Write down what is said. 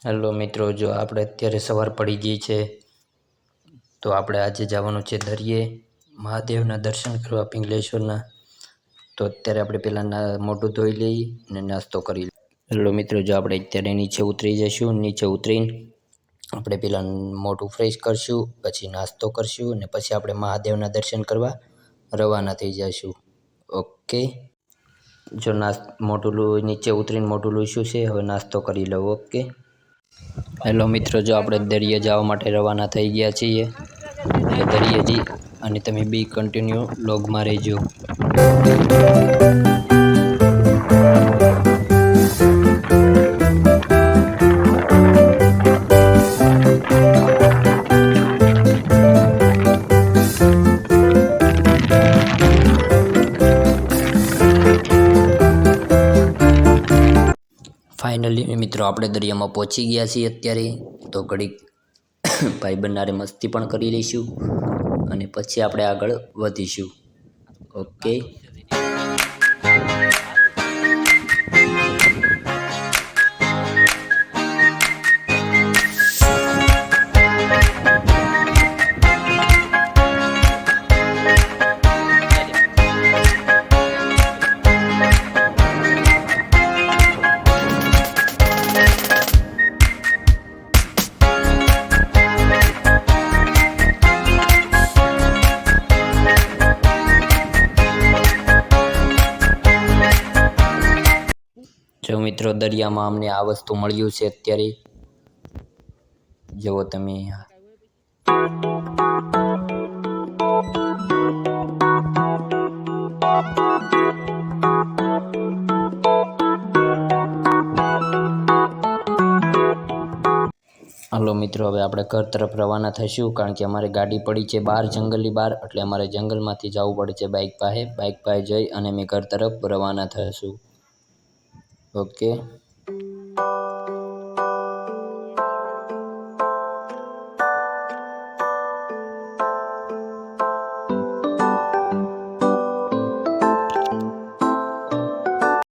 Hello મિત્રો, જો આપણે અત્યારે સવાર પડી ગઈ છે તો આપણે આજે જવાનું છે દરિયે મહાદેવના દર્શન કરવા પિંગલેશ્વરના। તો અત્યારે આપણે પહેલાં મોઢું ધોઈ લઈ અને નાસ્તો કરી લઈએ। હેલો મિત્રો, જો આપણે અત્યારે નીચે ઉતરી જઈશું। નીચે ઉતરીને આપણે પહેલાં મોઢું ફ્રેશ કરશું, પછી નાસ્તો કરશું અને પછી આપણે મહાદેવના દર્શન કરવા રવાના થઈ જઈશું। ઓકે, જો મોઢું નીચે ઉતરીને મોઢું લૂછ્યું છે, હવે નાસ્તો કરી લઉં। ઓકે હેલો મિત્રો, જો આપણે દરિયે જવા માટે રવાના થઈ ગયા છીએ। હવે દરિયે જઈ અને તમે બી કન્ટિન્યુ લોગમાં રહેજો। ફાઇનલી મિત્રો, આપણે દરિયામાં પહોંચી ગયા છીએ અત્યારે। તો ઘડીક ભાઈબંધારે મસ્તી પણ કરી લઈશું અને પછી આપણે આગળ વધીશું। ઓકે જો મિત્રો, દરિયામાં અમને આ વસ્તુ મળ્યું છે અત્યારે, જુઓ તમે। હાલો મિત્રો, હવે આપણે ઘર તરફ રવાના થઈશું, કારણ કે અમારે ગાડી પડી છે બહાર, જંગલની બહાર, એટલે અમારે જંગલમાંથી જવું પડે છે બાઇક પાસે જઈ અને અમે ઘર તરફ રવાના થઈશું। ઓકે।